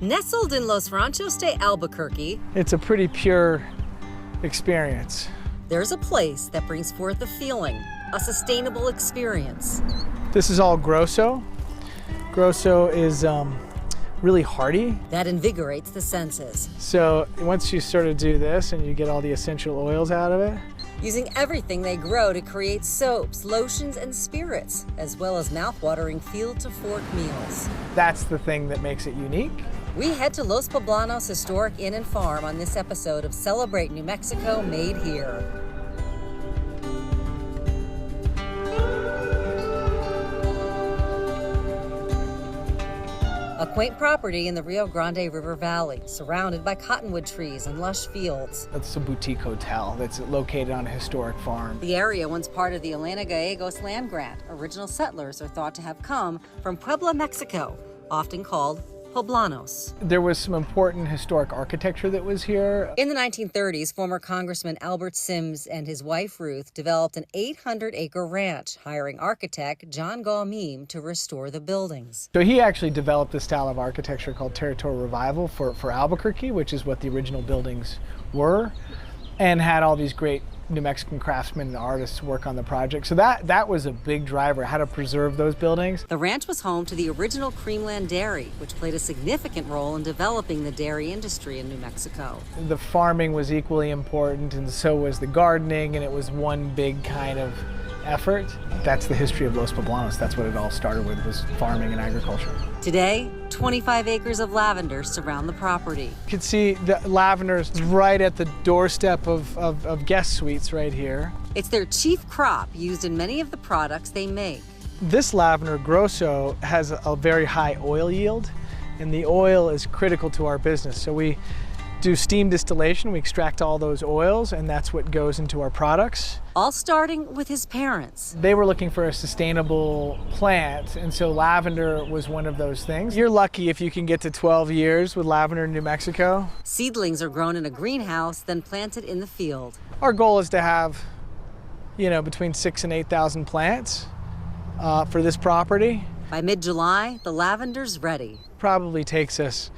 Nestled in Los Ranchos de Albuquerque, It's a pretty pure experience. there's a place that brings forth a feeling, a sustainable experience. This is all Grosso. Grosso is really hearty. That invigorates the senses, So once you sort of do this and you get all the essential oils out of it, using everything they grow to create soaps, lotions, and spirits, as well as mouth-watering field-to-fork meals. that's the thing that makes it unique. We head to Los Poblanos Historic Inn and Farm on this episode of Celebrate New Mexico Made Here. A quaint property in the Rio Grande River Valley, surrounded by cottonwood trees and lush fields. It's a boutique hotel that's located on a historic farm. The area, once part of the Elena Gallegos land grant, original settlers are thought to have come from Puebla, Mexico, often called Poblanos. There was some important historic architecture that was here. In the 1930s, former Congressman Albert Sims and his wife Ruth developed an 800-acre ranch, hiring architect John Gaumeme to restore the buildings. So he actually developed a style of architecture called Territorial Revival for Albuquerque, which is what the original buildings were, and had all these great New Mexican craftsmen and artists work on the project. So that was a big driver, how to preserve those buildings. The ranch was home to the original Creamland Dairy, which played a significant role in developing the dairy industry in New Mexico. The farming was equally important, and so was the gardening, and it was one big kind of effort. That's the history of Los Poblanos. That's what it all started with, was farming and agriculture. Today, 25 acres of lavender surround the property. You can see the lavenders right at the doorstep of guest suites right here. It's their chief crop, used in many of the products they make. This lavender, Grosso, has a very high oil yield, and the oil is critical to our business. So we do steam distillation, we extract all those oils, and that's what goes into our products. All starting with his parents. They were looking for a sustainable plant, and so lavender was one of those things. You're lucky if you can get to 12 years with lavender in New Mexico. Seedlings are grown in a greenhouse, then planted in the field. Our goal is to have, between 6,000 and 8,000 plants for this property. By mid-July, the lavender's ready. Probably takes us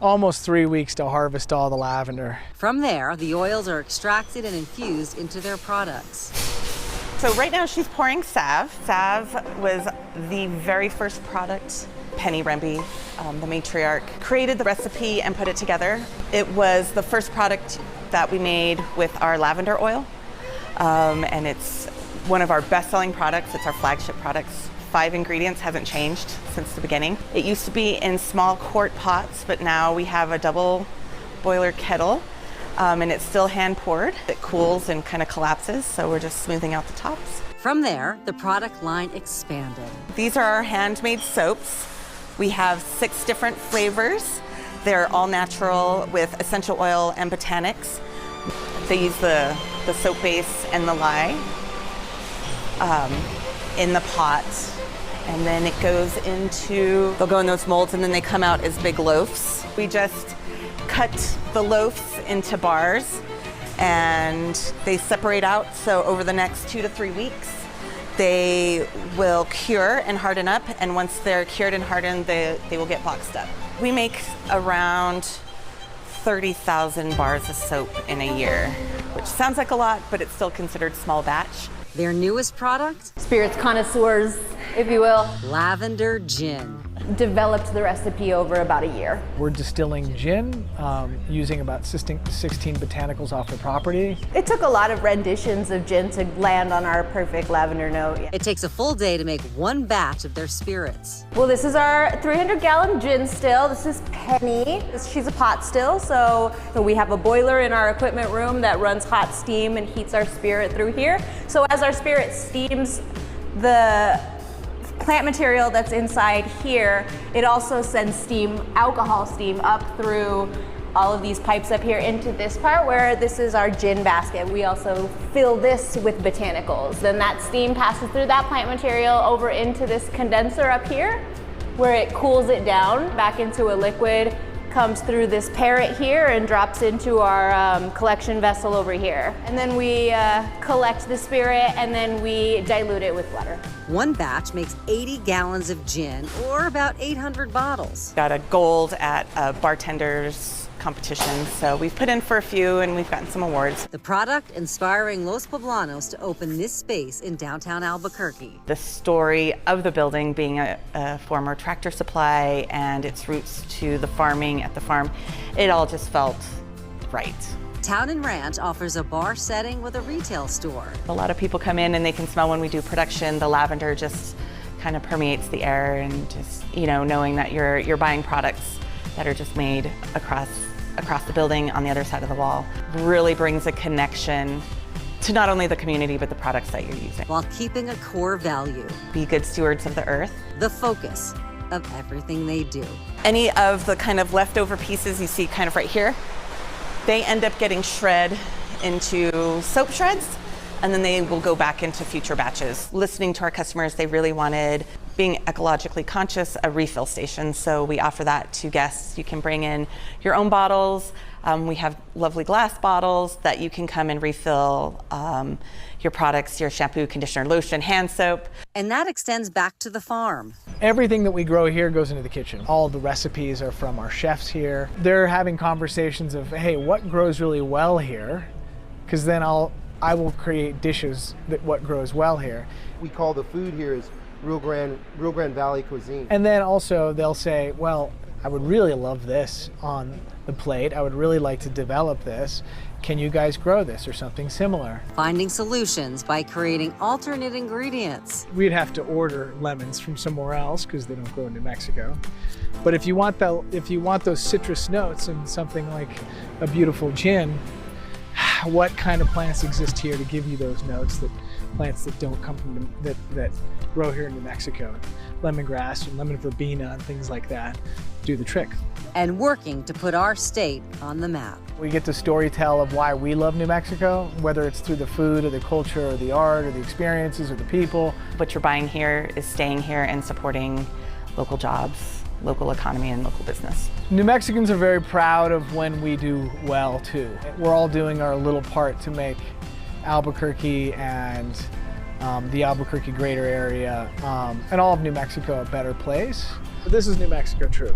almost 3 weeks to harvest all the lavender. From there, the oils are extracted and infused into their products. So right now she's pouring salve. Salve was the very first product Penny Remby, the matriarch, created the recipe and put it together. It was the first product that we made with our lavender oil, and it's one of our best-selling products. It's our flagship products. 5 ingredients, hasn't changed since the beginning. It used to be in small quart pots, but now we have a double boiler kettle, and it's still hand poured. It cools and kind of collapses, so we're just smoothing out the tops. From there, the product line expanded. These are our handmade soaps. We have 6 different flavors. They're all natural with essential oil and botanics. They use the soap base and the lye in the pot. And then it goes into, they'll go in those molds and then they come out as big loaves. We just cut the loaves into bars and they separate out. So over the next 2 to 3 weeks, they will cure and harden up. And once they're cured and hardened, they will get boxed up. We make around 30,000 bars of soap in a year, which sounds like a lot, but it's still considered small batch. Their newest product? Spirits connoisseurs, if you will, Lavender Gin. developed the recipe over about a year. We're distilling gin using about 16 botanicals off the property. It took a lot of renditions of gin to land on our perfect lavender note. It takes a full day to make one batch of their spirits. Well, this is our 300-gallon gin still. This is Penny. She's a pot still, so we have a boiler in our equipment room that runs hot steam and heats our spirit through here. So as our spirit steams the plant material that's inside here, it also sends steam, alcohol steam, up through all of these pipes up here into this part where this is our gin basket. We also fill this with botanicals. Then that steam passes through that plant material over into this condenser up here where it cools it down back into a liquid comes through this parrot here and drops into our collection vessel over here. And then we collect the spirit and then we dilute it with water. One batch makes 80 gallons of gin, or about 800 bottles. Got a gold at a bartender's competition, so we've put in for a few and we've gotten some awards. The product inspiring Los Poblanos to open this space in downtown Albuquerque. The story of the building being a former Tractor Supply and its roots to the farming at the farm, it all just felt right. Town and Ranch offers a bar setting with a retail store. A lot of people come in and they can smell when we do production. The lavender just kind of permeates the air, and just, you know, knowing that you're buying products that are just made across the building on the other side of the wall really brings a connection to not only the community but the products that you're using. While keeping a core value, Be good stewards of the earth. the focus of everything they do. Any of the kind of leftover pieces you see kind of right here, they end up getting shred into soap shreds, and then they will go back into future batches. Listening to our customers, they really wanted, being ecologically conscious, a refill station. So we offer that to guests. You can bring in your own bottles. We have lovely glass bottles that you can come and refill your products, your shampoo, conditioner, lotion, hand soap. And that extends back to the farm. Everything that we grow here goes into the kitchen. All the recipes are from our chefs here. They're having conversations of, hey, what grows really well here? Because then I will create dishes that what grows well here. We call the food here is Rio Grande Valley cuisine. And then also they'll say, well, I would really love this on the plate. I would really like to develop this. Can you guys grow this or something similar? Finding solutions by creating alternate ingredients. We'd have to order lemons from somewhere else because they don't grow in New Mexico. But if you want those citrus notes and something like a beautiful gin, what kind of plants exist here to give you those notes, that plants that don't come from that grow here in New Mexico? Lemongrass and lemon verbena and things like that do the trick. And working to put our state on the map. We get to storytell of why we love New Mexico, whether it's through the food or the culture or the art or the experiences or the people. What you're buying here is staying here and supporting local jobs, local economy, and local business. New Mexicans are very proud of when we do well too. We're all doing our little part to make Albuquerque and the Albuquerque greater area and all of New Mexico a better place. This is New Mexico true.